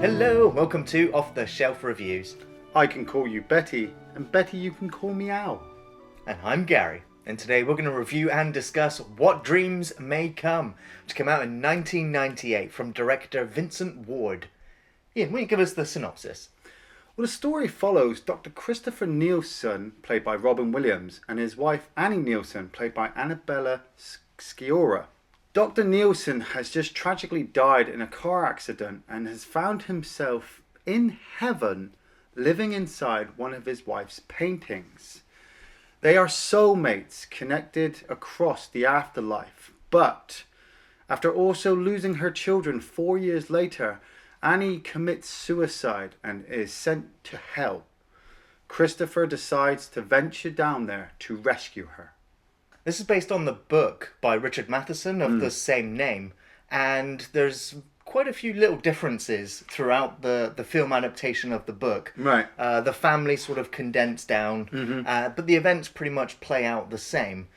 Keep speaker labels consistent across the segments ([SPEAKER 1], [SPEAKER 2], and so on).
[SPEAKER 1] Hello, welcome to Off the Shelf Reviews.
[SPEAKER 2] I can call you Betty, and Betty you can call me Al.
[SPEAKER 1] And I'm Gary, and today we're going to review and discuss What Dreams May Come, which came out in 1998 from director Vincent Ward. Iain, will you give us the synopsis?
[SPEAKER 2] Well, the story follows Dr. Christopher Nielsen, played by Robin Williams, and his wife Annie Nielsen, played by Annabella Sciorra. Dr. Nielsen has just tragically died in a car accident and has found himself in heaven living inside one of his wife's paintings. They are soulmates connected across the afterlife, but after also losing her children 4 years later, Annie commits suicide and is sent to hell. Christopher decides to venture down there to rescue her.
[SPEAKER 1] This is based on the book by Richard Matheson of the same name, and there's quite a few little differences throughout the film adaptation of the book.
[SPEAKER 2] Right.
[SPEAKER 1] The family sort of condensed down, but the events pretty much play out the same.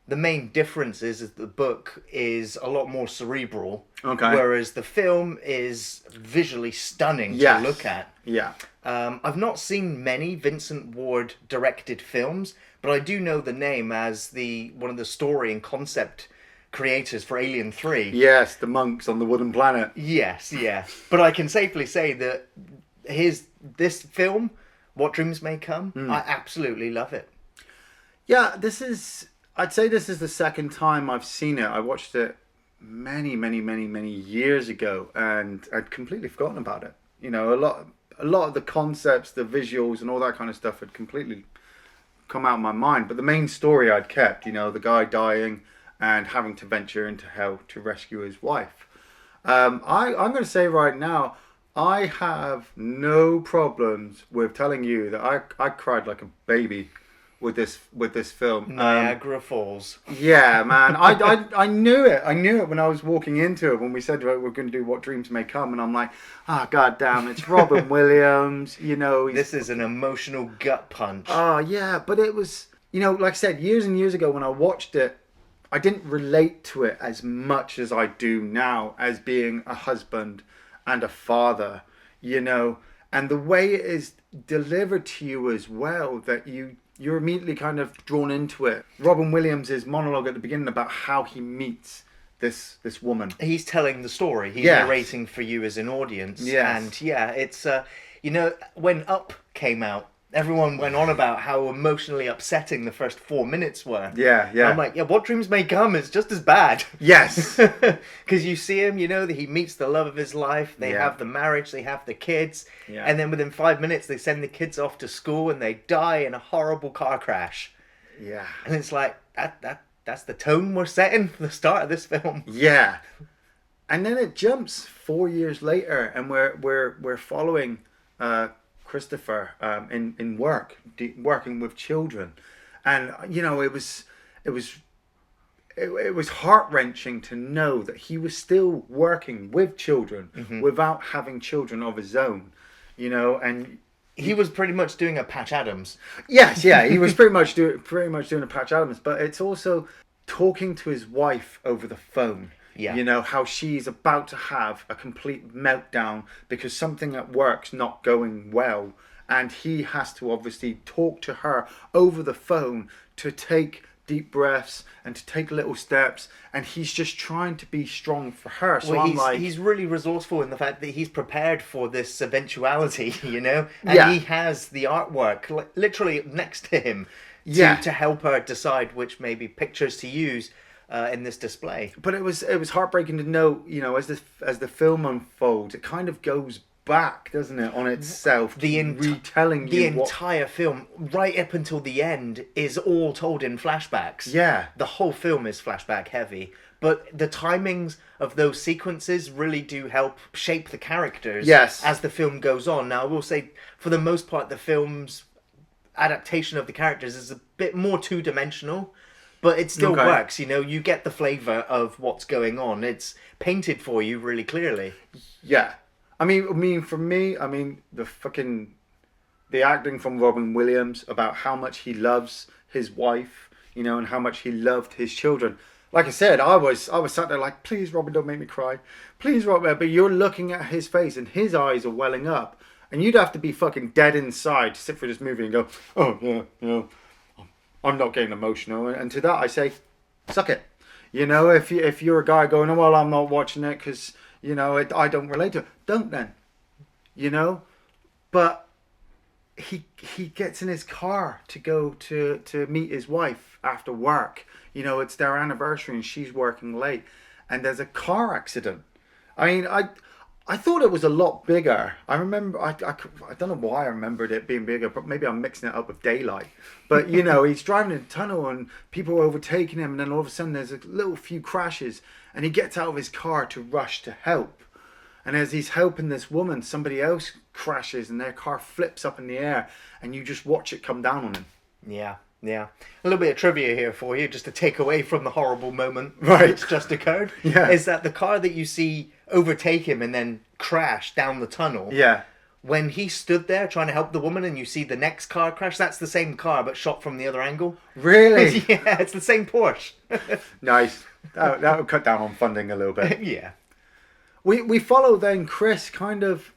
[SPEAKER 1] The main difference is that the book is a lot more cerebral, whereas the film is visually stunning to look at.
[SPEAKER 2] Yeah.
[SPEAKER 1] I've not seen many Vincent Ward directed films, but I do know the name as one of the story and concept creators for Alien 3.
[SPEAKER 2] Yes, the monks on the wooden planet.
[SPEAKER 1] Yes, yeah. But I can safely say that this film, What Dreams May Come, I absolutely love it.
[SPEAKER 2] Yeah, I'd say this is the second time I've seen it. I watched it many years ago, and I'd completely forgotten about it. You know, a lot of the concepts, the visuals, and all that kind of stuff had completely come out of my mind. But the main story I'd kept, you know, the guy dying and having to venture into hell to rescue his wife. I'm going to say right now, I have no problems with telling you that I cried like a baby with this film.
[SPEAKER 1] Niagara Falls.
[SPEAKER 2] Yeah, man. I knew it. I knew it when I was walking into it, when we said we're going to do What Dreams May Come, and I'm like, god damn, it's Robin Williams, you know.
[SPEAKER 1] This is an emotional gut punch.
[SPEAKER 2] Oh, yeah, but it was, you know, like I said, years and years ago when I watched it, I didn't relate to it as much as I do now as being a husband and a father, you know, and the way it is delivered to you as well, that you're immediately kind of drawn into it. Robin Williams' monologue at the beginning about how he meets this woman.
[SPEAKER 1] He's telling the story. He's narrating for you as an audience.
[SPEAKER 2] Yes.
[SPEAKER 1] And yeah, it's, you know, when Up came out, everyone went on about how emotionally upsetting the first 4 minutes were.
[SPEAKER 2] Yeah.
[SPEAKER 1] I'm like, What Dreams May Come is just as bad.
[SPEAKER 2] Yes.
[SPEAKER 1] Because you see him, you know, that he meets the love of his life. They have the marriage, they have the kids. Yeah. And then within 5 minutes, they send the kids off to school and they die in a horrible car crash.
[SPEAKER 2] Yeah.
[SPEAKER 1] And it's like, that's the tone we're setting for the start of this film.
[SPEAKER 2] Yeah. And then it jumps 4 years later, and we're following Christopher in working with children, and you know it was heart-wrenching to know that he was still working with children without having children of his own, you know, and
[SPEAKER 1] he was pretty much doing a Patch Adams.
[SPEAKER 2] Yes, yeah, he was pretty much doing a Patch Adams, but it's also talking to his wife over the phone.
[SPEAKER 1] Yeah.
[SPEAKER 2] You know, how she's about to have a complete meltdown because something at work's not going well. And he has to obviously talk to her over the phone to take deep breaths and to take little steps. And he's just trying to be strong for her. So
[SPEAKER 1] he's really resourceful in the fact that he's prepared for this eventuality, you know? And he has the artwork literally next to him to help her decide which maybe pictures to use in this display.
[SPEAKER 2] But it was heartbreaking to know, you know, as the film unfolds, it kind of goes back, doesn't it, on itself, retelling
[SPEAKER 1] the entire film right up until the end is all told in flashbacks.
[SPEAKER 2] Yeah,
[SPEAKER 1] the whole film is flashback heavy, but the timings of those sequences really do help shape the characters as the film goes on. Now I will say, for the most part, the film's adaptation of the characters is a bit more two-dimensional. But it still works, you know, you get the flavour of what's going on. It's painted for you really clearly.
[SPEAKER 2] Yeah. I mean, for me, the acting from Robin Williams about how much he loves his wife, you know, and how much he loved his children. like I said, I was sat there like, please, Robin, don't make me cry. Please, Robin. But you're looking at his face and his eyes are welling up. And you'd have to be fucking dead inside to sit through this movie and go, oh, yeah, I'm not getting emotional. And to that I say, suck it. If you're a guy going, oh, well, I'm not watching it because, I don't relate to it. Don't then. But he gets in his car to go to meet his wife after work. It's their anniversary and she's working late. And there's a car accident. I mean, I thought it was a lot bigger. I remember, I don't know why I remembered it being bigger, but maybe I'm mixing it up with Daylight. But, he's driving in a tunnel and people are overtaking him. And then all of a sudden there's a little few crashes and he gets out of his car to rush to help. And as he's helping this woman, somebody else crashes and their car flips up in the air and you just watch it come down on him.
[SPEAKER 1] Yeah. A little bit of trivia here for you, just to take away from the horrible moment
[SPEAKER 2] that's
[SPEAKER 1] just occurred. Is that the car that you see overtake him and then crash down the tunnel. When he stood there trying to help the woman and you see the next car crash, that's the same car but shot from the other angle.
[SPEAKER 2] Really?
[SPEAKER 1] Yeah, it's the same Porsche.
[SPEAKER 2] Nice. That would cut down on funding a little bit.
[SPEAKER 1] Yeah.
[SPEAKER 2] We follow then Chris kind of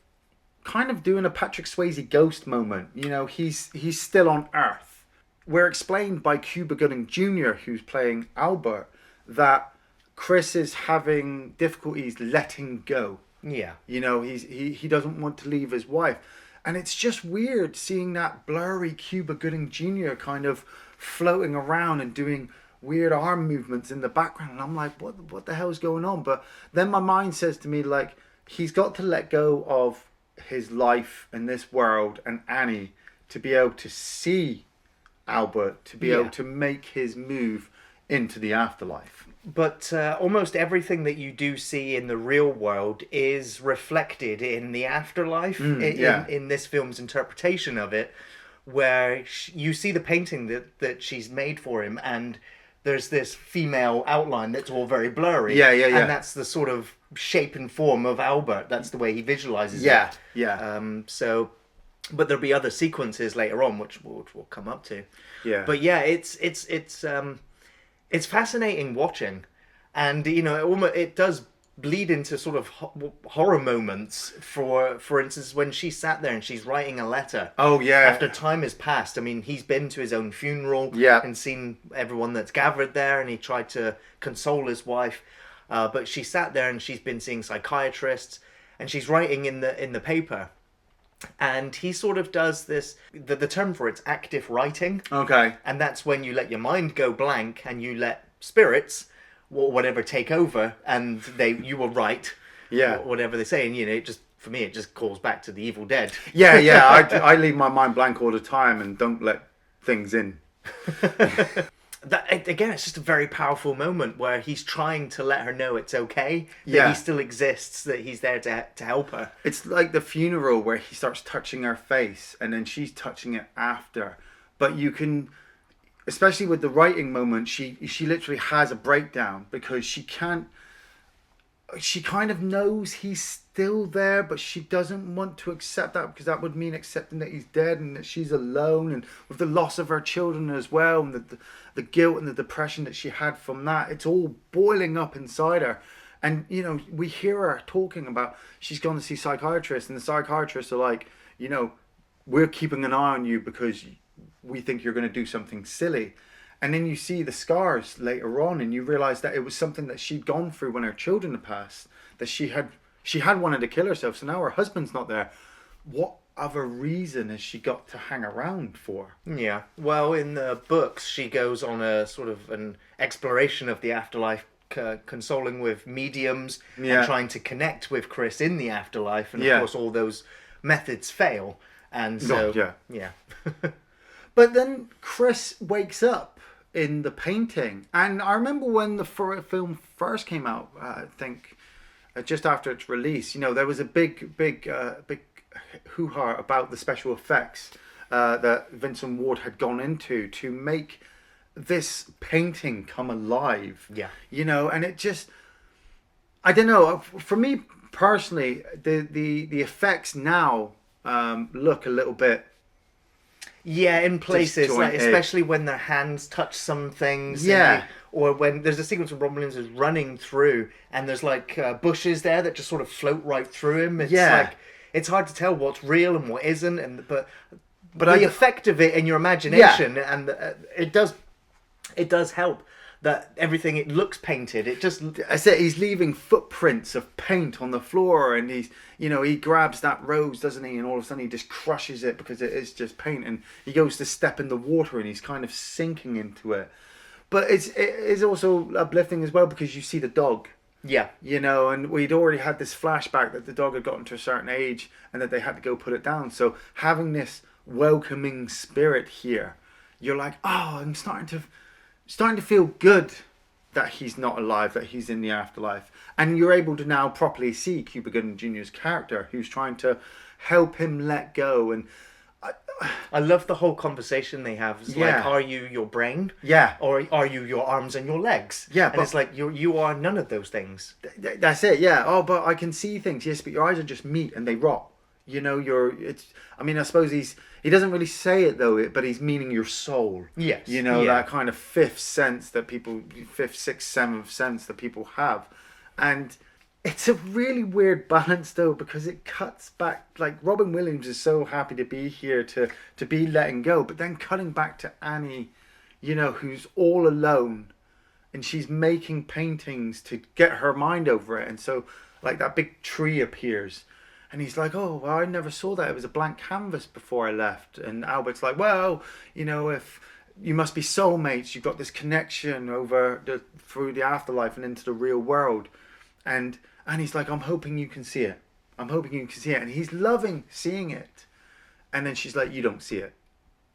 [SPEAKER 2] doing a Patrick Swayze ghost moment. He's still on Earth. We're explained by Cuba Gooding Jr., who's playing Albert, that Chris is having difficulties letting go.
[SPEAKER 1] Yeah.
[SPEAKER 2] He doesn't want to leave his wife. And it's just weird seeing that blurry Cuba Gooding Jr. kind of floating around and doing weird arm movements in the background. And I'm like, what the hell's going on? But then my mind says to me, like, he's got to let go of his life in this world and Annie to be able to see Albert, to be able to make his move into the afterlife.
[SPEAKER 1] But almost everything that you do see in the real world is reflected in the afterlife, in this film's interpretation of it, where you see the painting that she's made for him, and there's this female outline that's all very blurry. And that's the sort of shape and form of Albert. That's the way he visualizes it. But there'll be other sequences later on, which we'll come up to. But yeah, it's fascinating watching, and it does bleed into sort of horror moments. For instance, when she sat there and she's writing a letter. After time has passed. I mean, he's been to his own funeral. And seen everyone that's gathered there, and he tried to console his wife. But she sat there and she's been seeing psychiatrists, and she's writing in the paper. And he sort of does this, the term for it's active writing. And that's when you let your mind go blank and you let spirits or whatever take over, and you will write whatever they say. And it just, for me, it just calls back to the Evil Dead.
[SPEAKER 2] I leave my mind blank all the time and don't let things in.
[SPEAKER 1] That, again, it's just a very powerful moment where he's trying to let her know it's okay, that he still exists, that he's there to help her.
[SPEAKER 2] It's like the funeral where he starts touching her face and then she's touching it after. But you can, especially with the writing moment, she literally has a breakdown because she kind of knows he's still there, but she doesn't want to accept that because that would mean accepting that he's dead and that she's alone, and with the loss of her children as well, and the guilt and the depression that she had from that. It's all boiling up inside her. And, we hear her talking about she's gone to see psychiatrists, and the psychiatrists are like, we're keeping an eye on you because we think you're going to do something silly. And then you see the scars later on, and you realise that it was something that she'd gone through when her children had passed, that she had wanted to kill herself, so now her husband's not there. What other reason has she got to hang around for?
[SPEAKER 1] Yeah, well, in the books, she goes on a sort of an exploration of the afterlife, consoling with mediums and trying to connect with Chris in the afterlife, and of course all those methods fail, and so
[SPEAKER 2] But then Chris wakes up in the painting, and I remember when the film first came out, I think just after its release, there was a big hoo-ha about the special effects that Vincent Ward had gone into to make this painting come alive. And it just, I don't know, for me personally, the effects now look a little bit
[SPEAKER 1] Yeah, in places, like especially when their hands touch some things.
[SPEAKER 2] Yeah.
[SPEAKER 1] Or when there's a sequence where Robin Williams is running through, and there's like bushes there that just sort of float right through him. It's like it's hard to tell what's real and what isn't, and but the effect of it in your imagination, and it does help. That everything, it looks painted. It just,
[SPEAKER 2] I said, he's leaving footprints of paint on the floor, and he grabs that rose, doesn't he? And all of a sudden he just crushes it because it is just paint. And he goes to step in the water, and he's kind of sinking into it. But it is also uplifting as well because you see the dog.
[SPEAKER 1] Yeah.
[SPEAKER 2] And we'd already had this flashback that the dog had gotten to a certain age and that they had to go put it down. So having this welcoming spirit here, you're like, oh, I'm starting to feel good that he's not alive, that he's in the afterlife. And you're able to now properly see Cuba Gooding Jr.'s character, who's trying to help him let go. And
[SPEAKER 1] I love the whole conversation they have. It's like, are you your brain?
[SPEAKER 2] Yeah.
[SPEAKER 1] Or are you your arms and your legs?
[SPEAKER 2] Yeah.
[SPEAKER 1] And it's like, you are none of those things.
[SPEAKER 2] That's it, yeah. Oh, but I can see things. Yes, but your eyes are just meat and they rot. I suppose he doesn't really say it though, but he's meaning your soul.
[SPEAKER 1] Yes.
[SPEAKER 2] That kind of fifth, sixth, seventh sense that people have. And it's a really weird balance though, because it cuts back, like Robin Williams is so happy to be here, to be letting go, but then cutting back to Annie, who's all alone and she's making paintings to get her mind over it. And so like that big tree appears. And he's like, oh, well, I never saw that. It was a blank canvas before I left. And Albert's like, well, if you must be soulmates, you've got this connection through the afterlife and into the real world. And he's like, I'm hoping you can see it. And he's loving seeing it. And then she's like, you don't see it.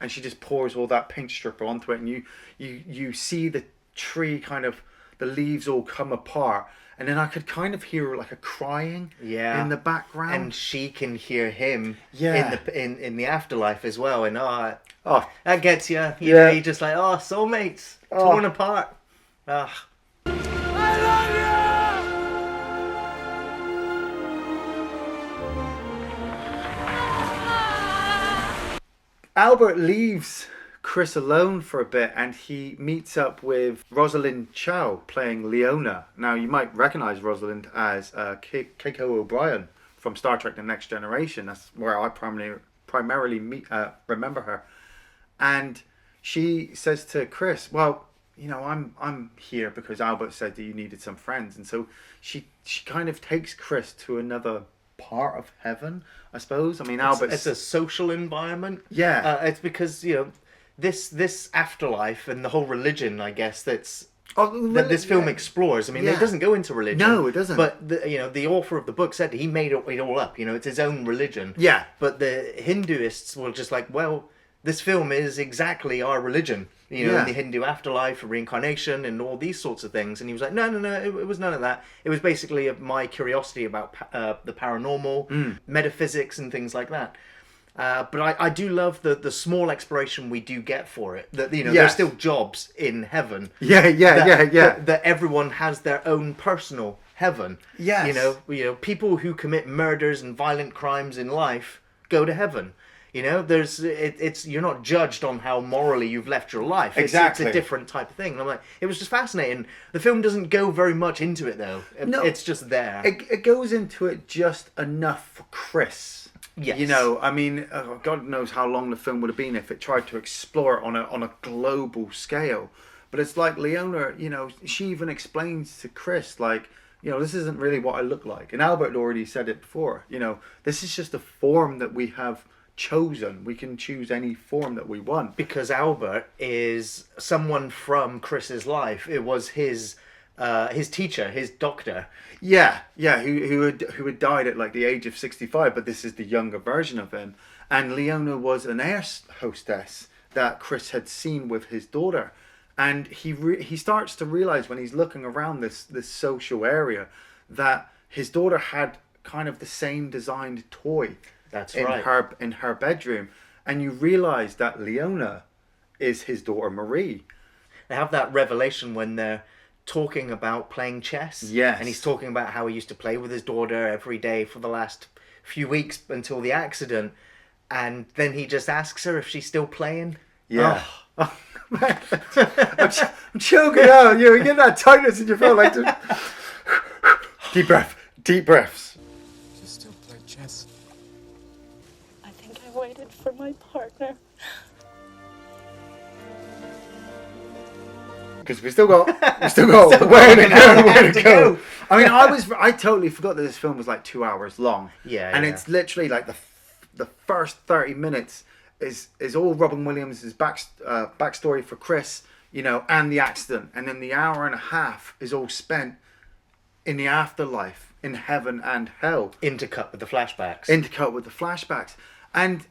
[SPEAKER 2] And she just pours all that paint stripper onto it. And you see the tree kind of, the leaves all come apart. And then I could kind of hear like a crying in the background.
[SPEAKER 1] And she can hear him in the afterlife as well. And that gets you. You're just like, soulmates, torn apart. I
[SPEAKER 2] love you! Albert leaves Chris alone for a bit, and he meets up with Rosalind Chow playing Leona. Now you might recognize Rosalind as Keiko O'Brien from Star Trek: The Next Generation. That's where I primarily remember her. And she says to Chris, well, I'm here because Albert said that you needed some friends. And so she kind of takes Chris to another part of heaven, I suppose. I mean,
[SPEAKER 1] it's a social environment.
[SPEAKER 2] Yeah.
[SPEAKER 1] It's because this afterlife and the whole religion, I guess, that this film explores. I mean, it doesn't go into religion.
[SPEAKER 2] No, it doesn't.
[SPEAKER 1] But the author of the book said he made it all up. It's his own religion.
[SPEAKER 2] Yeah.
[SPEAKER 1] But the Hinduists were just like, well, this film is exactly our religion. The Hindu afterlife, reincarnation, and all these sorts of things. And he was like, no, it was none of that. It was basically my curiosity about the paranormal, metaphysics, and things like that. But I do love the small exploration we do get for it. That there's still jobs in heaven. That everyone has their own personal heaven.
[SPEAKER 2] Yes.
[SPEAKER 1] People who commit murders and violent crimes in life go to heaven. You're not judged on how morally you've left your life.
[SPEAKER 2] Exactly.
[SPEAKER 1] It's a different type of thing. And I'm like, it was just fascinating. The film doesn't go very much into it though. It's just there.
[SPEAKER 2] It goes into it just enough for Chris.
[SPEAKER 1] Yes.
[SPEAKER 2] God knows how long the film would have been if it tried to explore it on a global scale. But it's like Leona, she even explains to Chris, like, this isn't really what I look like. And Albert had already said it before. This is just a form that we have chosen. We can choose any form that we want.
[SPEAKER 1] Because Albert is someone from Chris's life. It was his teacher, his doctor.
[SPEAKER 2] Yeah, who had died at like the age of 65, but this is the younger version of him. And Leona was an air hostess that Chris had seen with his daughter. And he starts to realize when he's looking around this social area that his daughter had kind of the same designed toy.
[SPEAKER 1] That's
[SPEAKER 2] in her bedroom. And you realize that Leona is his daughter Marie.
[SPEAKER 1] They have that revelation when they're talking about playing chess.
[SPEAKER 2] Yes.
[SPEAKER 1] And he's talking about how he used to play with his daughter every day for the last few weeks until the accident. and then he just asks her if she's still playing.
[SPEAKER 2] Yeah. Oh, man. I'm choking out. You get that tightness in your throat. Like deep breaths.
[SPEAKER 3] You still play chess?
[SPEAKER 4] I think I waited for my partner.
[SPEAKER 2] Because we still got where to go. I mean, I totally forgot that this film was like 2 hours long.
[SPEAKER 1] Yeah,
[SPEAKER 2] and it's literally like the first 30 minutes is all Robin Williams' backstory for Chris, and the accident, and then the hour and a half is all spent in the afterlife, in heaven and hell.
[SPEAKER 1] Intercut with the flashbacks.
[SPEAKER 2] And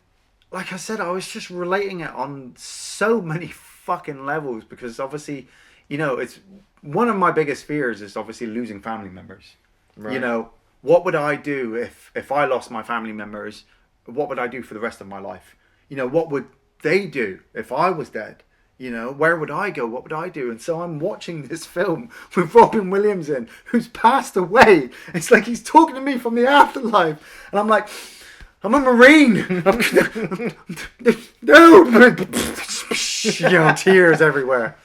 [SPEAKER 2] like I said, I was just relating it on so many fucking levels, because obviously, it's one of my biggest fears is obviously losing family members. Right. What would I do if I lost my family members? What would I do for the rest of my life? What would they do if I was dead? Where would I go? What would I do? And so I'm watching this film with Robin Williams in, who's passed away. It's like he's talking to me from the afterlife. And I'm like, I'm a Marine. No. Tears everywhere.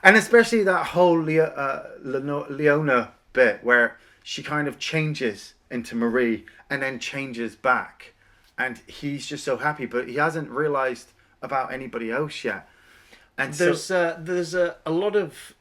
[SPEAKER 2] And especially that whole Leona bit where she kind of changes into Marie and then changes back. And he's just so happy, but he hasn't realised about anybody else yet. And
[SPEAKER 1] there's a lot of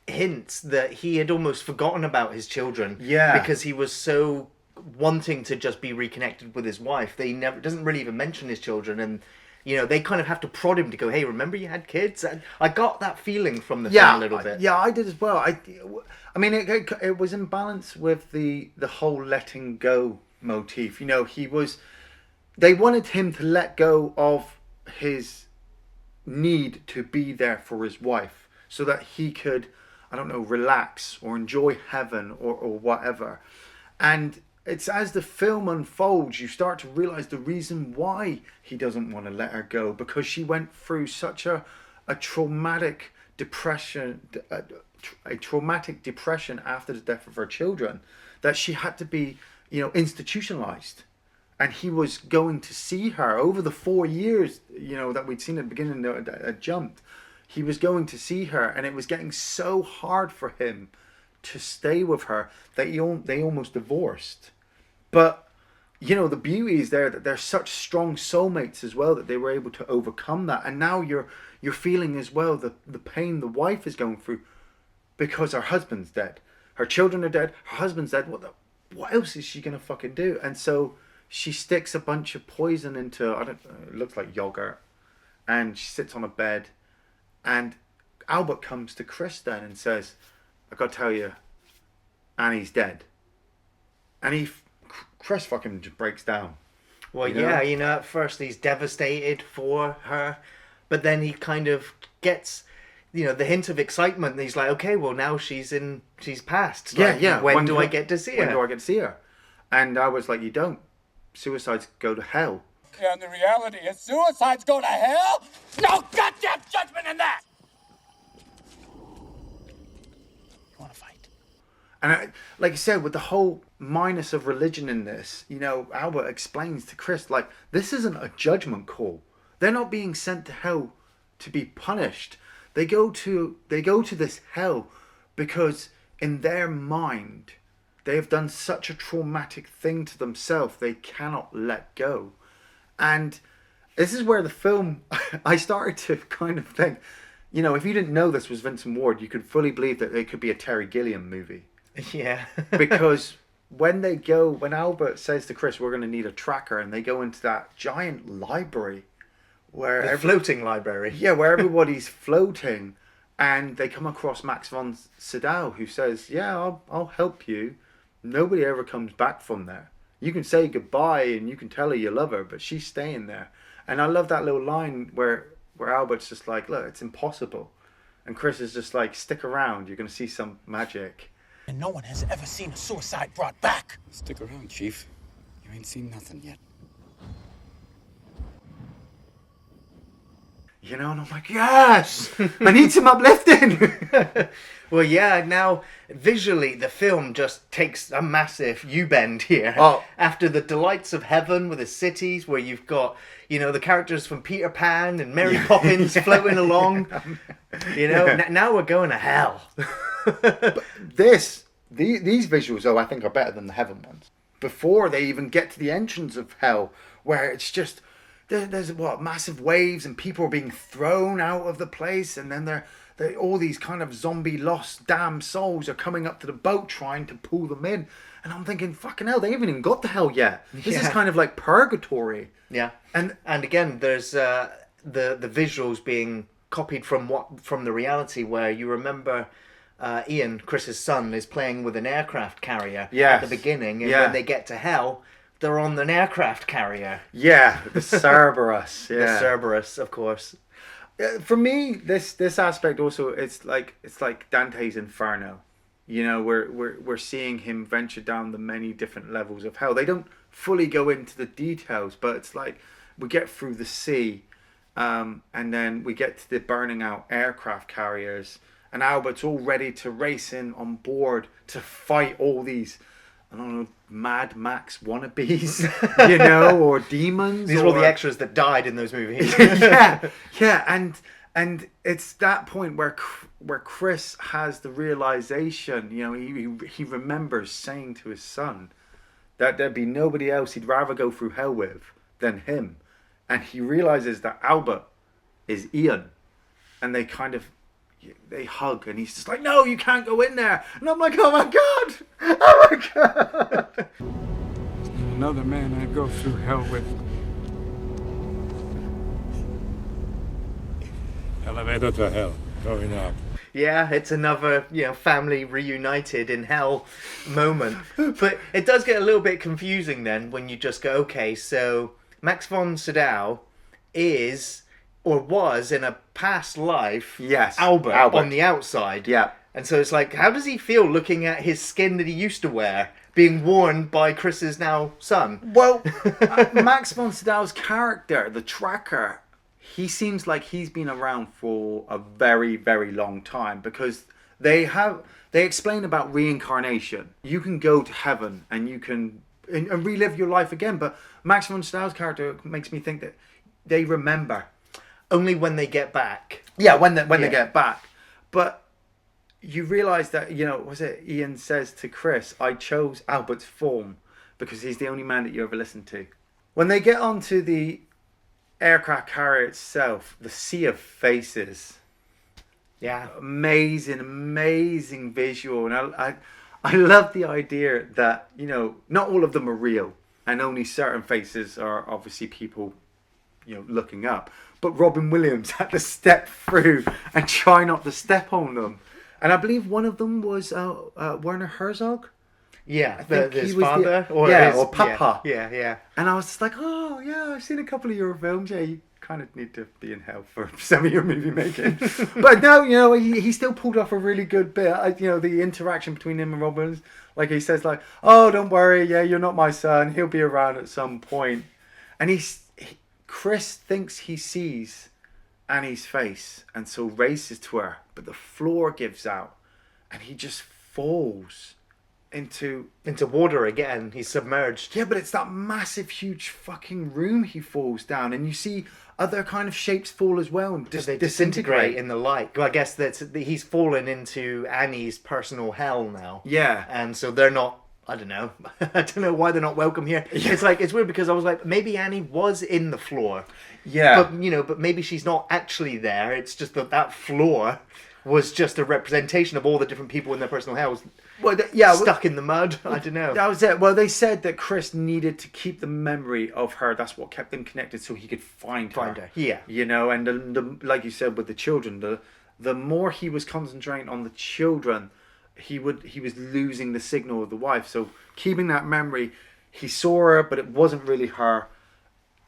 [SPEAKER 1] hints that he had almost forgotten about his children.
[SPEAKER 2] Yeah.
[SPEAKER 1] Because he was so wanting to just be reconnected with his wife. They doesn't really even mention his children, and they kind of have to prod him to go, hey, remember you had kids? And I got that feeling from the film a little bit.
[SPEAKER 2] Yeah, I did as well. I mean, it was in balance with the whole letting go motif. They wanted him to let go of his need to be there for his wife so that he could, I don't know, relax or enjoy heaven or whatever. And it's as the film unfolds, you start to realize the reason why he doesn't want to let her go, because she went through such a traumatic depression, a traumatic depression after the death of her children, that she had to be, institutionalized. And he was going to see her over the 4 years, that we'd seen at the beginning that jumped. He was going to see her, and it was getting so hard for him to stay with her that they almost divorced. But, the beauty is there that they're such strong soulmates as well, that they were able to overcome that. And now you're feeling as well the pain the wife is going through because her husband's dead. Her children are dead. Her husband's dead. What else is she going to fucking do? And so she sticks a bunch of poison into, it looks like yogurt, and she sits on a bed, and Albert comes to Chris then and says, I got to tell you, Annie's dead. And Chris fucking just breaks down.
[SPEAKER 1] Well, at first he's devastated for her, but then he kind of gets, the hint of excitement, and he's like, okay, well now she's passed. When do I get to see her?
[SPEAKER 2] When do I get to see her? And I was like, you don't. Suicides go to hell.
[SPEAKER 3] And the reality is suicides go to hell? No goddamn judgment in that! You want to fight?
[SPEAKER 2] And like I said, with the whole minus of religion in this, Albert explains to Chris, like, this isn't a judgment call. They're not being sent to hell to be punished. They go to this hell because in their mind, they have done such a traumatic thing to themselves, they cannot let go. And this is where the film, I started to kind of think, if you didn't know this was Vincent Ward, you could fully believe that it could be a Terry Gilliam movie.
[SPEAKER 1] Yeah.
[SPEAKER 2] Because when Albert says to Chris, we're going to need a tracker, and they go into that giant library where
[SPEAKER 1] floating library.
[SPEAKER 2] Yeah, where everybody's floating, and they come across Max von Sydow, who says, yeah, I'll help you. Nobody ever comes back from there. You can say goodbye and you can tell her you love her, but she's staying there. And I love that little line where Albert's just like, look, it's impossible. And Chris is just like, stick around, you're going to see some magic.
[SPEAKER 3] And no one has ever seen a suicide brought back. Stick around, Chief. You ain't seen nothing yet.
[SPEAKER 2] You know, and I'm like, yes, I need some uplifting.
[SPEAKER 1] Well, yeah, now visually the film just takes a massive U-bend here.
[SPEAKER 2] Oh.
[SPEAKER 1] After the delights of heaven with the cities, where you've got, you know, the characters from Peter Pan and Mary Poppins floating along. You know, now we're going to hell.
[SPEAKER 2] But these visuals, though, I think are better than the heaven ones. Before they even get to the entrance of hell, where it's just... There's massive waves and people are being thrown out of the place, and then they're all these kind of zombie lost damn souls are coming up to the boat trying to pull them in, and I'm thinking, fucking hell, they haven't even got to hell yet. This is kind of like purgatory.
[SPEAKER 1] Yeah, and again, there's the visuals being copied from the reality, where you remember Iain, Chris's son, is playing with an aircraft carrier at the beginning, and when they get to hell, they're on an aircraft carrier.
[SPEAKER 2] Yeah, the Cerberus. Yeah.
[SPEAKER 1] The Cerberus, of course.
[SPEAKER 2] For me, this aspect also, it's like Dante's Inferno. You know, we're seeing him venture down the many different levels of hell. They don't fully go into the details, but it's like we get through the sea, and then we get to the burning out aircraft carriers, and Albert's all ready to race in on board to fight all these, I don't know, Mad Max wannabes, you know, or demons.
[SPEAKER 1] These are all the extras that died in those movies.
[SPEAKER 2] yeah, and it's that point where Chris has the realization, you know, he remembers saying to his son that there'd be nobody else he'd rather go through hell with than him, and he realizes that Albert is Iain, and they hug, and he's just like, no, you can't go in there. And I'm like, oh my God.
[SPEAKER 3] Another man I'd go through hell with. Elevator to hell. Going up.
[SPEAKER 1] Yeah, it's another, you know, family reunited in hell moment. But it does get a little bit confusing then when you just go, okay, so Max von Sydow is... or was in a past life, Albert on the outside.
[SPEAKER 2] Yeah.
[SPEAKER 1] And so it's like, how does he feel looking at his skin that he used to wear being worn by Chris's now son?
[SPEAKER 2] Well, Max von Sydow's character, the tracker, he seems like he's been around for a very, very long time, because they explain about reincarnation. You can go to heaven and you can and relive your life again, but Max von Sydow's character makes me think that they remember.
[SPEAKER 1] Only when they get back.
[SPEAKER 2] Yeah, when they get back. But you realise that, you know, was it Iain says to Chris, I chose Albert's form because he's the only man that you ever listened to. When they get onto the aircraft carrier itself, the sea of faces.
[SPEAKER 1] Yeah.
[SPEAKER 2] Amazing visual. And I love the idea that, you know, not all of them are real, and only certain faces are obviously people, you know, looking up. But Robin Williams had to step through and try not to step on them. And I believe one of them was Werner Herzog.
[SPEAKER 1] Yeah,
[SPEAKER 2] I think
[SPEAKER 1] his
[SPEAKER 2] he was
[SPEAKER 1] father.
[SPEAKER 2] or Papa.
[SPEAKER 1] Yeah.
[SPEAKER 2] And I was just like, oh, yeah, I've seen a couple of your films. Yeah, you kind of need to be in hell for some of your movie making. But no, you know, he still pulled off a really good bit. You know, the interaction between him and Robin. Like, he says, like, oh, don't worry. Yeah, you're not my son. He'll be around at some point. And Chris thinks he sees Annie's face, and so races to her, but the floor gives out and he just falls into
[SPEAKER 1] water again. He's submerged.
[SPEAKER 2] Yeah, but it's that massive, huge fucking room he falls down, and you see other kind of shapes fall as well, and
[SPEAKER 1] they disintegrate in the light. Well, I guess he's fallen into Annie's personal hell now.
[SPEAKER 2] Yeah,
[SPEAKER 1] and so they're not. I don't know. I don't know why they're not welcome here. Yeah. It's weird because I was like, maybe Annie was in the floor.
[SPEAKER 2] Yeah.
[SPEAKER 1] But maybe she's not actually there. It's just that floor was just a representation of all the different people in their personal hells. Well, stuck in the mud. I don't know.
[SPEAKER 2] That was it. Well, they said that Chris needed to keep the memory of her. That's what kept them connected, so he could find her.
[SPEAKER 1] Yeah.
[SPEAKER 2] You know, and the like you said with the children, the more he was concentrating on the children, he was losing the signal of the wife. So keeping that memory, he saw her, but it wasn't really her.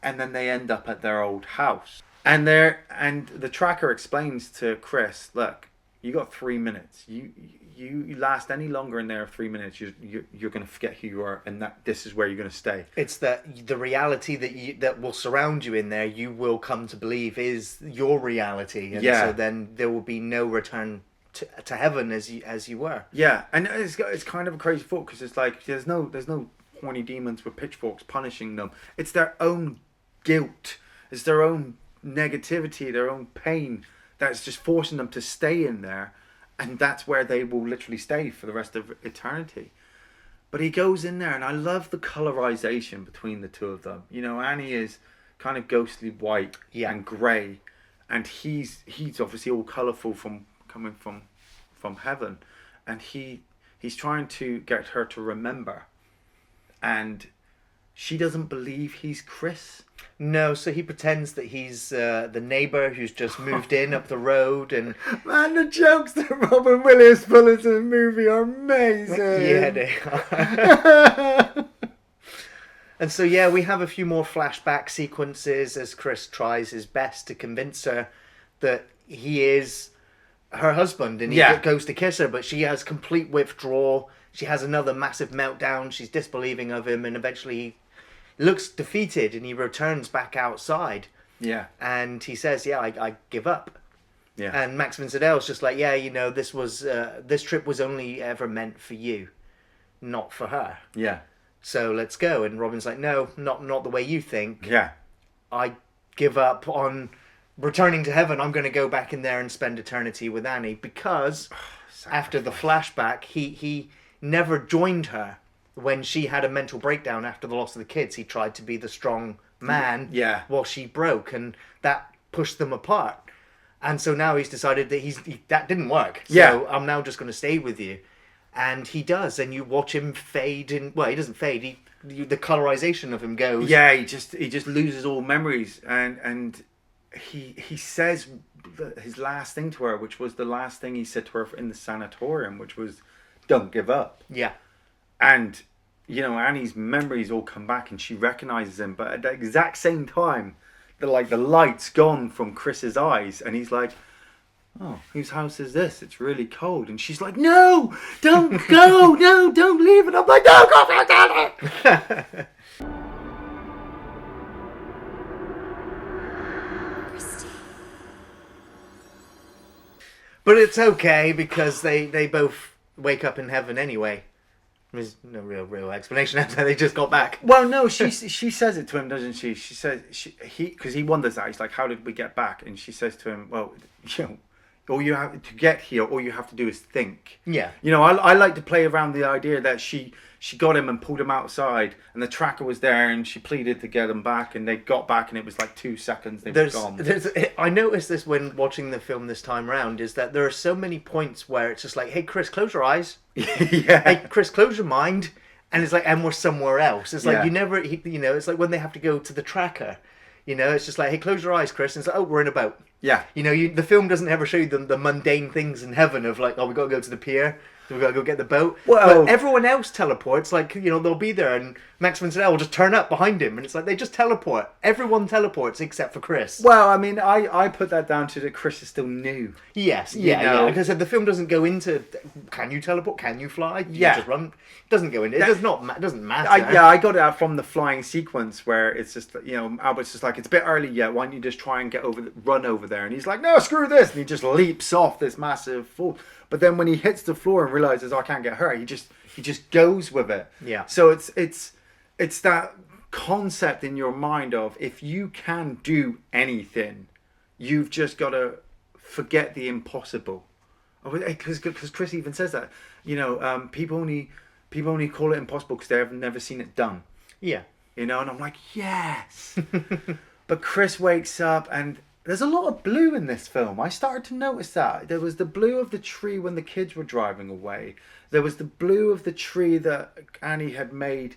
[SPEAKER 2] And then they end up at their old house. And the tracker explains to Chris, look, You got 3 minutes. You last any longer in there 3 minutes, you're going to forget who you are, and this is where you're going to stay.
[SPEAKER 1] It's that the reality that will surround you in there, you will come to believe is your reality, and so then there will be no return to heaven as you were.
[SPEAKER 2] Yeah, and it's kind of a crazy thought, because it's like there's no horny demons with pitchforks punishing them. It's their own guilt. It's their own negativity, their own pain that's just forcing them to stay in there, and that's where they will literally stay for the rest of eternity. But he goes in there, and I love the colorization between the two of them. You know, Annie is kind of ghostly white and grey, and he's obviously all colourful from coming from heaven, and he's trying to get her to remember, and she doesn't believe he's Chris.
[SPEAKER 1] No, so he pretends that he's the neighbour who's just moved in up the road, and
[SPEAKER 2] man, the jokes that Robin Williams put into the movie are amazing.
[SPEAKER 1] Yeah, they are. And so we have a few more flashback sequences as Chris tries his best to convince her that he is her husband, and he goes to kiss her, but she has complete withdrawal. She has another massive meltdown. She's disbelieving of him, and eventually he looks defeated, and he returns back outside.
[SPEAKER 2] Yeah.
[SPEAKER 1] And he says, I give up.
[SPEAKER 2] Yeah.
[SPEAKER 1] And Max von Sydow's just like, this trip was only ever meant for you, not for her.
[SPEAKER 2] Yeah.
[SPEAKER 1] So let's go. And Robin's like, no, not the way you think.
[SPEAKER 2] Yeah.
[SPEAKER 1] I give up on returning to heaven. I'm going to go back in there and spend eternity with Annie, because after the flashback, he never joined her when she had a mental breakdown after the loss of the kids. He tried to be the strong man while she broke, and that pushed them apart. And so now he's decided that that didn't work. So I'm now just going to stay with you. And he does, and you watch him fade in. Well, he doesn't fade. The colorization of him goes.
[SPEAKER 2] Yeah, he just loses all memories, and he says his last thing to her, which was the last thing he said to her in the sanatorium, which was, "Don't give up."
[SPEAKER 1] Yeah.
[SPEAKER 2] And you know, Annie's memories all come back, and she recognizes him, but at the exact same time, the light's gone from Chris's eyes, and he's like, "Oh, whose house is this? It's really cold." And she's like, "No, don't go, no, don't leave." And I'm like, "No, go back down."
[SPEAKER 1] But it's okay, because they both wake up in heaven anyway. There's no real explanation after they just got back.
[SPEAKER 2] Well, no, she says it to him, doesn't she? She says because he wonders that. He's like, "How did we get back?" And she says to him, "Well, you know, all you have to get here, all you have to do is think."
[SPEAKER 1] Yeah.
[SPEAKER 2] You know, I like to play around the idea that she got him and pulled him outside, and the tracker was there, and she pleaded to get him back, and they got back, and it was like 2 seconds they were gone.
[SPEAKER 1] I noticed this when watching the film this time round, is that there are so many points where it's just like, "Hey, Chris, close your eyes."
[SPEAKER 2] Yeah.
[SPEAKER 1] "Hey, Chris, close your mind." And it's like, and we're somewhere else. It's like you never, it's like when they have to go to the tracker. You know, it's just like, "Hey, close your eyes, Chris." And it's like, "Oh, we're in a boat."
[SPEAKER 2] Yeah.
[SPEAKER 1] You know, the film doesn't ever show you the mundane things in heaven of like, "Oh, we got to go to the pier. So we got to go get the boat."
[SPEAKER 2] Well,
[SPEAKER 1] but everyone else teleports. Like, you know, they'll be there, and Max von Sydow will just turn up behind him, and it's like they just teleport. Everyone teleports except for Chris.
[SPEAKER 2] Well, I mean, I put that down to that Chris is still new.
[SPEAKER 1] Yes, yeah. Like I said, the film doesn't go into can you teleport, can you fly, you just run. It doesn't go into. It doesn't matter.
[SPEAKER 2] I got it out from the flying sequence where it's just, you know, Albert's just like, "It's a bit early yet. Why don't you just try and run over there?" And he's like, "No, screw this!" And he just leaps off this massive fall. But then when he hits the floor and realizes, "Oh, I can't get hurt," he just goes with it.
[SPEAKER 1] Yeah.
[SPEAKER 2] So it's that concept in your mind of, if you can do anything, you've just got to forget the impossible. Because Chris even says that, you know, people only call it impossible because they've never seen it done.
[SPEAKER 1] Yeah.
[SPEAKER 2] You know, and I'm like, yes. But Chris wakes up, and there's a lot of blue in this film. I started to notice that. There was the blue of the tree when the kids were driving away. There was the blue of the tree that Annie had made.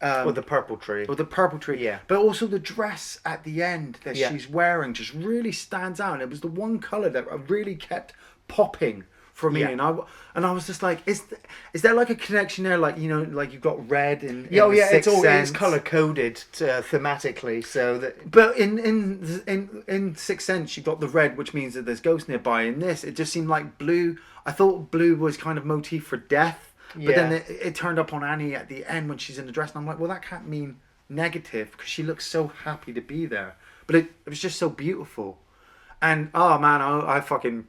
[SPEAKER 1] Or the purple tree.
[SPEAKER 2] Or the purple tree.
[SPEAKER 1] Yeah.
[SPEAKER 2] But also the dress at the end that she's wearing just really stands out. And it was the one colour that really kept popping for me, and I was just like, is there like a connection there? Like, you know, like you've got red and
[SPEAKER 1] it's color coded thematically, so that.
[SPEAKER 2] But in Sixth Sense, you've got the red, which means that there's ghosts nearby. In this, it just seemed like blue. I thought blue was kind of motif for death, but then it turned up on Annie at the end when she's in the dress, and I'm like, well, that can't mean negative because she looks so happy to be there. But it was just so beautiful, and oh man, I fucking.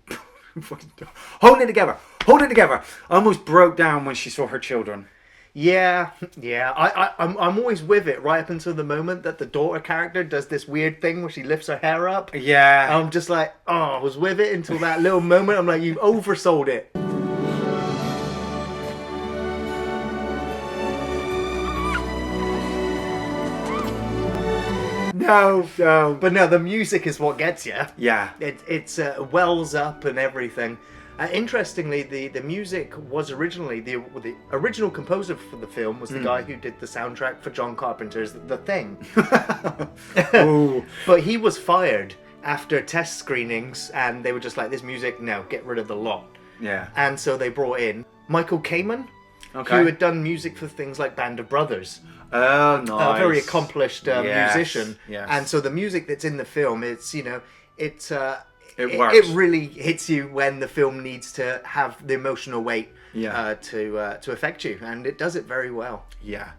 [SPEAKER 2] Hold it together. I almost broke down when she saw her children.
[SPEAKER 1] Yeah. I'm always with it right up until the moment that the daughter character does this weird thing where she lifts her hair up.
[SPEAKER 2] Yeah.
[SPEAKER 1] I'm just like, I was with it until that little moment. I'm like, you've oversold it.
[SPEAKER 2] No.
[SPEAKER 1] But no, the music is what gets you.
[SPEAKER 2] Yeah.
[SPEAKER 1] It's wells up and everything. Interestingly, the music was originally the original composer for the film was the guy who did the soundtrack for John Carpenter's The Thing. But he was fired after test screenings, and they were just like, "This music, no, get rid of the lot."
[SPEAKER 2] Yeah.
[SPEAKER 1] And so they brought in Michael Kamen, who had done music for things like Band of Brothers.
[SPEAKER 2] Oh, nice.
[SPEAKER 1] A very accomplished musician.
[SPEAKER 2] Yes.
[SPEAKER 1] And so the music that's in the film, it's, you know, it
[SPEAKER 2] works.
[SPEAKER 1] It really hits you when the film needs to have the emotional weight to affect you, and it does it very well.
[SPEAKER 2] Yeah.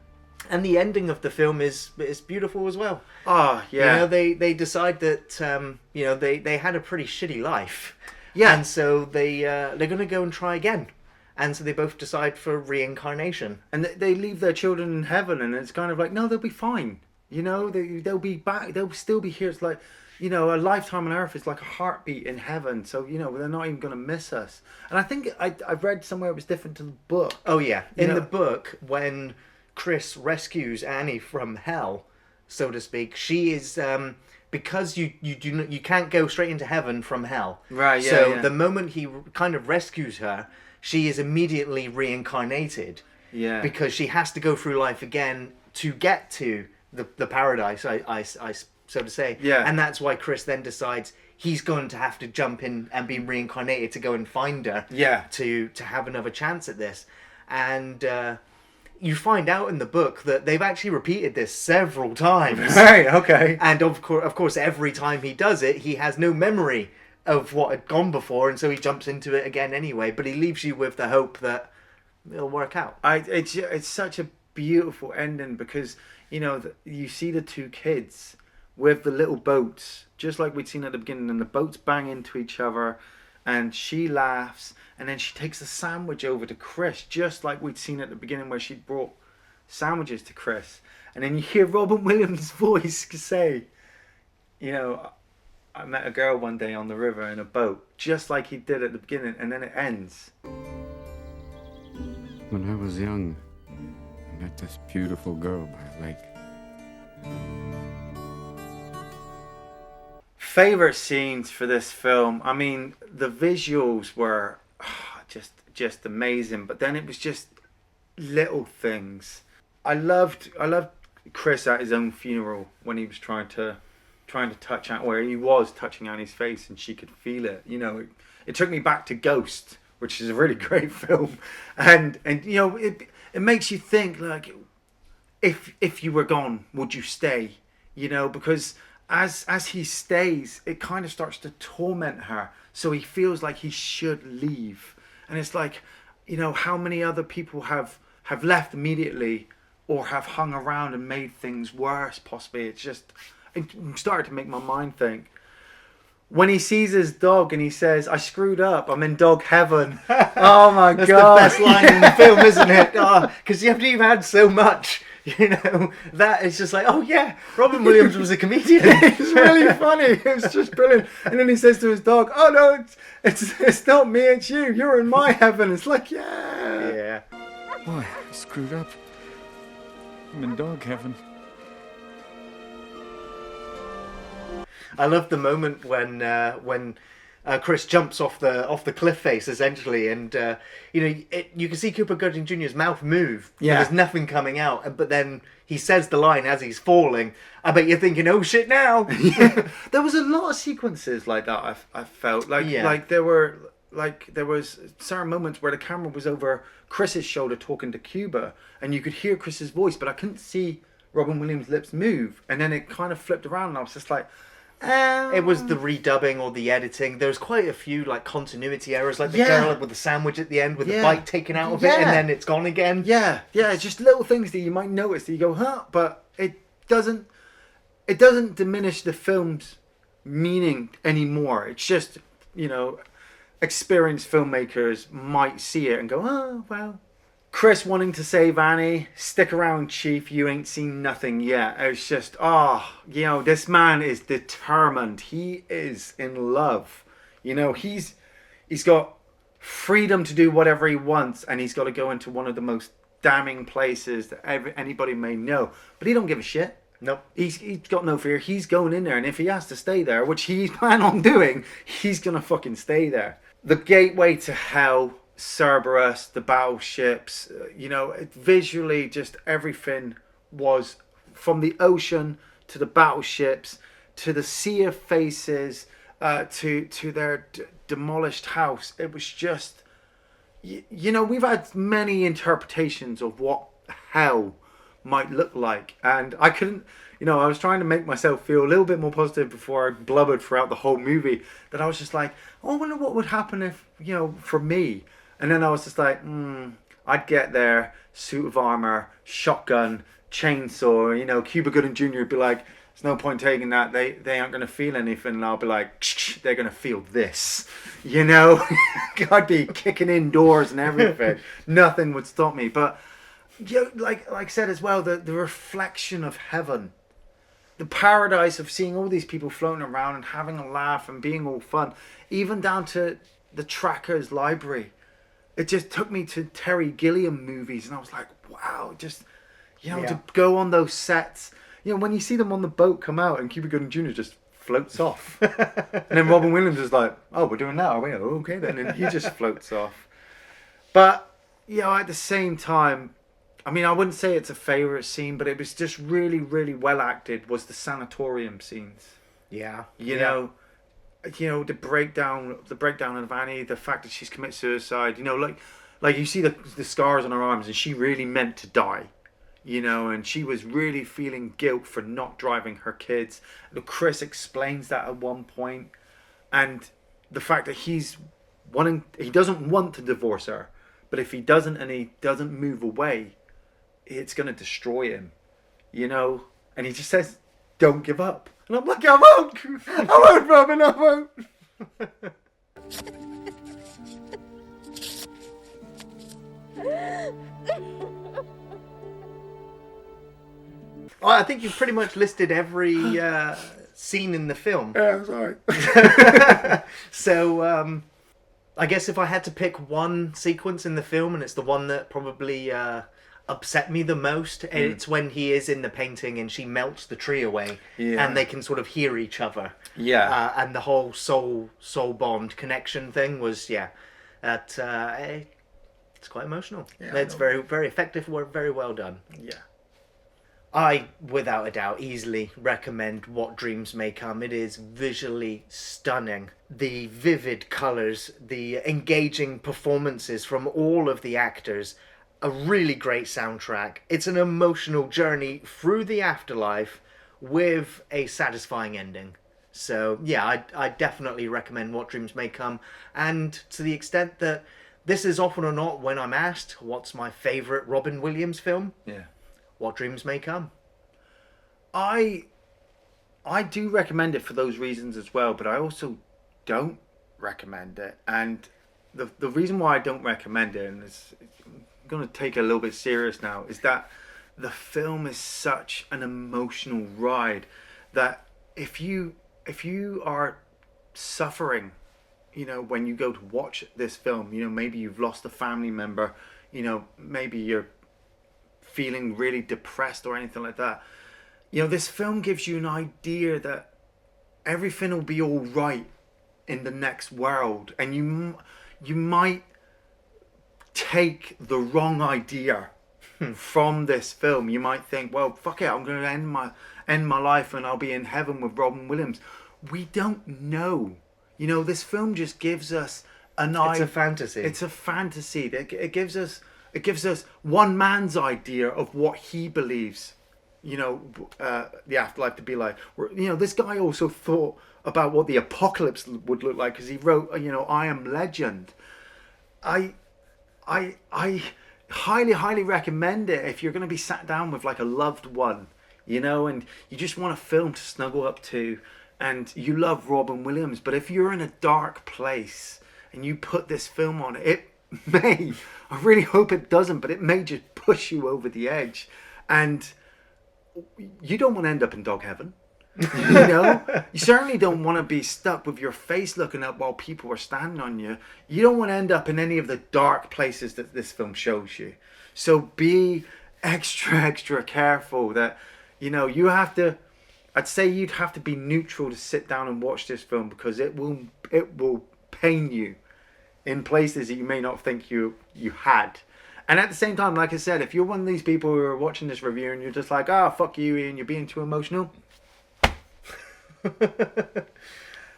[SPEAKER 1] And the ending of the film is beautiful as well.
[SPEAKER 2] Oh, yeah.
[SPEAKER 1] You know, they decide that you know, they had a pretty shitty life.
[SPEAKER 2] Yeah.
[SPEAKER 1] And so they're going to go and try again. And so they both decide for reincarnation.
[SPEAKER 2] And they leave their children in heaven, and it's kind of like, no, they'll be fine. You know, they'll be back. They'll still be here. It's like, you know, a lifetime on Earth is like a heartbeat in heaven. So, you know, they're not even going to miss us. And I think I've read somewhere it was different to the book.
[SPEAKER 1] Oh, yeah. In the book, when Chris rescues Annie from hell, so to speak, she is... because you can't go straight into heaven from hell.
[SPEAKER 2] Right, yeah.
[SPEAKER 1] So the moment he kind of rescues her, she is immediately reincarnated.
[SPEAKER 2] Yeah.
[SPEAKER 1] Because she has to go through life again to get to the paradise, I so to say.
[SPEAKER 2] Yeah.
[SPEAKER 1] And that's why Chris then decides he's going to have to jump in and be reincarnated to go and find her.
[SPEAKER 2] Yeah.
[SPEAKER 1] To have another chance at this. And you find out in the book that they've actually repeated this several times.
[SPEAKER 2] Right, okay.
[SPEAKER 1] And of course, every time he does it, he has no memory of what had gone before, and so he jumps into it again anyway. But he leaves you with the hope that it'll work out.
[SPEAKER 2] It's such a beautiful ending because, you know, you see the two kids with the little boats, just like we'd seen at the beginning, and the boats bang into each other, and she laughs, and then she takes a sandwich over to Chris, just like we'd seen at the beginning where she brought sandwiches to Chris. And then you hear Robin Williams' voice say, you know, I met a girl one day on the river in a boat, just like he did at the beginning, and then it ends.
[SPEAKER 5] When I was young, I met this beautiful girl by a lake.
[SPEAKER 2] Favorite scenes for this film? I mean, the visuals were just amazing, but then it was just little things. I loved Chris at his own funeral when he was trying to touch out where he was touching Annie's face and she could feel it. You know, it took me back to Ghost, which is a really great film, and you know, it makes you think, like, if you were gone, would you stay? You know, because as he stays, it kind of starts to torment her, so he feels like he should leave. And it's like, you know, how many other people have left immediately or have hung around and made things worse, possibly. It started to make my mind think. When he sees his dog and he says, "I screwed up, I'm in dog heaven." Oh my God.
[SPEAKER 1] That's the best line in the film, isn't it? Because you haven't even had so much. You know, that is just like, oh yeah, Robin Williams was a comedian.
[SPEAKER 2] It's really funny. It's just brilliant. And then he says to his dog, "Oh no, it's not me, it's you. You're in my heaven." It's like, yeah.
[SPEAKER 1] Yeah.
[SPEAKER 5] Boy, I screwed up. I'm in dog heaven.
[SPEAKER 1] I love the moment when Chris jumps off the cliff face, essentially, and you know, you can see Cuba Gooding Jr.'s mouth move.
[SPEAKER 2] Yeah.
[SPEAKER 1] There's nothing coming out, but then he says the line as he's falling. I bet you're thinking, "Oh shit!" Now.
[SPEAKER 2] Yeah. There was a lot of sequences like that. I felt like there were like there was certain moments where the camera was over Chris's shoulder talking to Cuba, and you could hear Chris's voice, but I couldn't see Robin Williams' lips move. And then it kind of flipped around, and I was just like,
[SPEAKER 1] It was the redubbing or the editing. There was quite a few like continuity errors, like the girl with the sandwich at the end with the bite taken out of it, and then it's gone again.
[SPEAKER 2] Yeah, just little things that you might notice that you go, huh? But it doesn't diminish the film's meaning anymore. It's just, experienced filmmakers might see it and go, oh, well. Chris wanting to save Annie, stick around, Chief, you ain't seen nothing yet. It's just, this man is determined. He is in love. He's got freedom to do whatever he wants, and he's got to go into one of the most damning places that anybody may know. But he don't give a shit.
[SPEAKER 1] Nope.
[SPEAKER 2] He's got no fear. He's going in there, and if he has to stay there, which he's planning on doing, he's going to fucking stay there. The gateway to hell, Cerberus, the battleships, visually just everything was, from the ocean to the battleships to the sea of faces to their demolished house. It was just, we've had many interpretations of what hell might look like, and I couldn't, I was trying to make myself feel a little bit more positive before I blubbered throughout the whole movie, that I was just like, I wonder what would happen if, for me. And then I was just like, I'd get there, suit of armor, shotgun, chainsaw, Cuba Gooding Jr. would be like, there's no point taking that, they aren't going to feel anything, and I'll be like, they're going to feel this, I'd be kicking in doors and everything. Nothing would stop me. But, like I said as well, the reflection of heaven, the paradise of seeing all these people floating around and having a laugh and being all fun, even down to the Tracker's library. It just took me to Terry Gilliam movies, and I was like, wow, just, to go on those sets. When you see them on the boat come out and Cuba Gooding Jr. just floats off. And then Robin Williams is like, oh, we're doing that, are we? Oh, okay then. And he just floats off. But, at the same time, I mean, I wouldn't say it's a favourite scene, but it was just really, really well acted, was the sanatorium scenes.
[SPEAKER 1] Yeah.
[SPEAKER 2] The breakdown of Annie, the fact that she's committed suicide, like you see the scars on her arms, and she really meant to die, and she was really feeling guilt for not driving her kids. Chris explains that at one point, and the fact that he doesn't want to divorce her, but if he doesn't and he doesn't move away, it's going to destroy him, and he just says, don't give up. And I'm like, I won't, Robin, I won't.
[SPEAKER 1] I think you've pretty much listed every scene in the film.
[SPEAKER 2] Yeah, sorry.
[SPEAKER 1] So, I guess if I had to pick one sequence in the film, and it's the one that probably upset me the most, it's when he is in the painting and she melts the tree away, and they can sort of hear each other, and the whole soul bond connection thing was it's quite emotional. It's very, very effective, very well done. I, without a doubt, easily recommend What Dreams May Come. It is visually stunning. The vivid colours, the engaging performances from all of the actors, a really great soundtrack. It's an emotional journey through the afterlife with a satisfying ending. So, I definitely recommend What Dreams May Come. And to the extent that this is often or not when I'm asked what's my favourite Robin Williams film, What Dreams May Come.
[SPEAKER 2] I do recommend it for those reasons as well, but I also don't recommend it. And the reason why I don't recommend it, and I'm going to take it a little bit serious now, is that the film is such an emotional ride that if you are suffering, when you go to watch this film, maybe you've lost a family member, maybe you're feeling really depressed or anything like that, this film gives you an idea that everything will be all right in the next world, and you might take the wrong idea from this film. You might think, well, fuck it, I'm going to end my life and I'll be in heaven with Robin Williams. We don't know. This film just gives us
[SPEAKER 1] It's a fantasy.
[SPEAKER 2] It's a fantasy. It gives us one man's idea of what he believes, the afterlife to be like. This guy also thought about what the apocalypse would look like because he wrote, I Am Legend. I highly recommend it if you're going to be sat down with like a loved one, and you just want a film to snuggle up to, and you love Robin Williams. But if you're in a dark place and you put this film on, it may, I really hope it doesn't, but it may just push you over the edge. And you don't want to end up in dog heaven. You certainly don't want to be stuck with your face looking up while people are standing on you. You don't want to end up in any of the dark places that this film shows you. So be extra careful that, you have to, I'd say you'd have to be neutral to sit down and watch this film, because it will pain you in places that you may not think you had. And at the same time, like I said, if you're one of these people who are watching this review and you're just like, fuck you, Ian, you're being too emotional.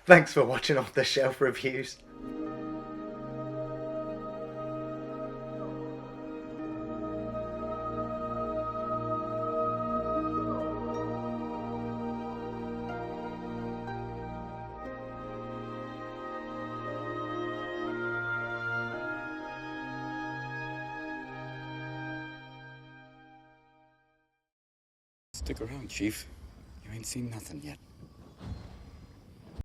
[SPEAKER 1] Thanks for watching Off the Shelf Reviews.
[SPEAKER 3] Stick around, Chief. You ain't seen nothing yet.